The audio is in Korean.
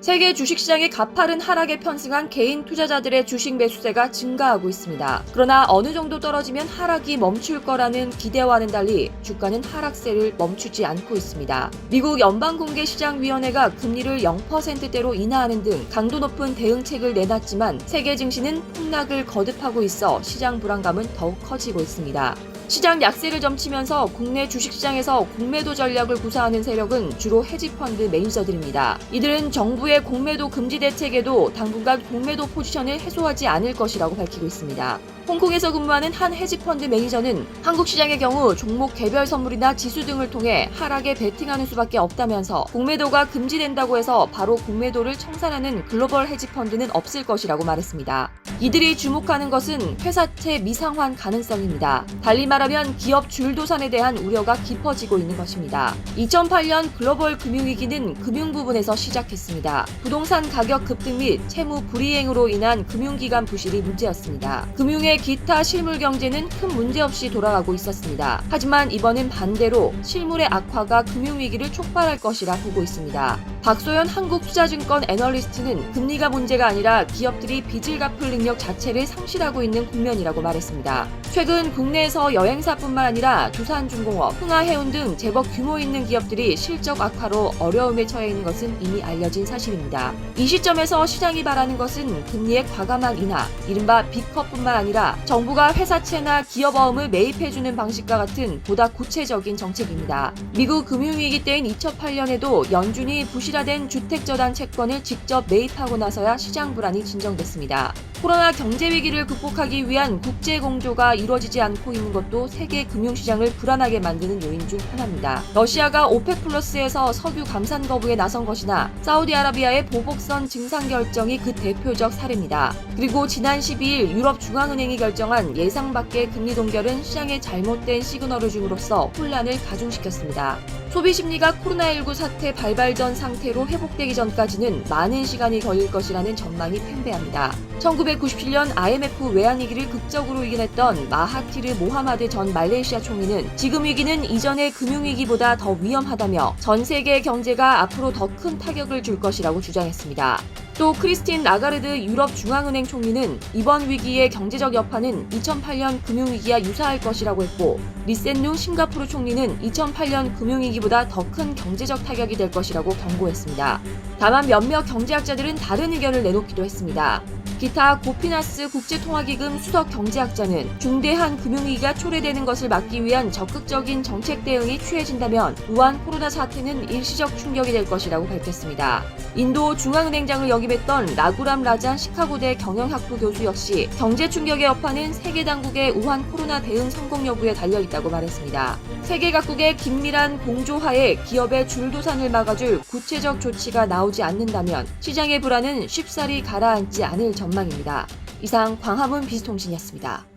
세계 주식시장의 가파른 하락에 편승한 개인 투자자들의 주식 매수세가 증가하고 있습니다. 그러나 어느 정도 떨어지면 하락이 멈출 거라는 기대와는 달리 주가는 하락세를 멈추지 않고 있습니다. 미국 연방공개시장위원회가 금리를 0%대로 인하하는 등 강도 높은 대응책을 내놨지만 세계 증시는 폭락을 거듭하고 있어 시장 불안감은 더욱 커지고 있습니다. 시장 약세를 점치면서 국내 주식시장에서 공매도 전략을 구사하는 세력은 주로 헤지펀드 매니저들입니다. 이들은 정부의 공매도 금지 대책에도 당분간 공매도 포지션을 해소하지 않을 것이라고 밝히고 있습니다. 홍콩에서 근무하는 한 헤지펀드 매니저는 한국 시장의 경우 종목 개별 선물이나 지수 등을 통해 하락에 베팅하는 수밖에 없다면서 공매도가 금지된다고 해서 바로 공매도를 청산하는 글로벌 헤지펀드는 없을 것이라고 말했습니다. 이들이 주목하는 것은 회사채 미상환 가능성입니다. 달리 말하면 기업 줄도산에 대한 우려가 깊어지고 있는 것입니다. 2008년 글로벌 금융위기는 금융 부분에서 시작했습니다. 부동산 가격 급등 및 채무 불이행으로 인한 금융기관 부실이 문제였습니다. 금융의 기타 실물 경제는 큰 문제 없이 돌아가고 있었습니다. 하지만 이번은 반대로 실물의 악화가 금융위기를 촉발할 것이라 보고 있습니다. 박소연 한국투자증권 애널리스트는 금리가 문제가 아니라 기업들이 빚을 갚을 능력 자체를 상실하고 있는 국면이라고 말했습니다. 최근 국내에서 여행사뿐만 아니라 두산중공업, 흥하해운 등 제법 규모 있는 기업들이 실적 악화로 어려움에 처해 있는 것은 이미 알려진 사실입니다. 이 시점에서 시장이 바라는 것은 금리의 과감한 인하, 이른바 빅컷뿐만 아니라 정부가 회사채나 기업어음을 매입해주는 방식과 같은 보다 구체적인 정책입니다. 미국 금융위기 때인 2008년에도 연준이 부실화된 주택저당 채권을 직접 매입하고 나서야 시장 불안이 진정됐습니다. 코로나 경제위기를 극복하기 위한 국제공조가 이루어지지 않고 있는 것도 세계 금융시장을 불안하게 만드는 요인 중 하나입니다. 러시아가 오펙 플러스에서 석유 감산 거부에 나선 것이나 사우디아라비아의 보복선 증상 결정이 그 대표적 사례입니다. 그리고 지난 12일 유럽중앙은행이 결정한 예상 밖의 금리 동결은 시장에 잘못된 시그널을 줌으로써 혼란을 가중시켰습니다. 소비 심리가 코로나19 사태 발발 전 상태로 회복되기 전까지는 많은 시간이 걸릴 것이라는 전망이 팽배합니다. 1997년 IMF 외환위기를 극적으로 이겨냈던 마하티르 모하마드 전 말레이시아 총리는 지금 위기는 이전의 금융위기보다 더 위험하다며 전 세계 경제가 앞으로 더 큰 타격을 줄 것이라고 주장했습니다. 또 크리스틴 라가르드 유럽중앙은행 총리는 이번 위기의 경제적 여파는 2008년 금융위기와 유사할 것이라고 했고, 리센룽 싱가포르 총리는 2008년 금융위기보다 더 큰 경제적 타격이 될 것이라고 경고했습니다. 다만 몇몇 경제학자들은 다른 의견을 내놓기도 했습니다. 기타 고피나스 국제통화기금 수석 경제학자는 중대한 금융위기가 초래되는 것을 막기 위한 적극적인 정책 대응이 취해진다면 우한 코로나 사태는 일시적 충격이 될 것이라고 밝혔습니다. 인도 중앙은행장을 역임했던 라구람 라잔 시카고대 경영학부 교수 역시 경제 충격의 여파는 세계 당국의 우한 코로나 대응 성공 여부에 달려있다고 말했습니다. 세계 각국의 긴밀한 공조하에 기업의 줄도산을 막아줄 구체적 조치가 나오지 않는다면 시장의 불안은 쉽사리 가라앉지 않을 전망입니다. 이상 광화문 비스통신이었습니다.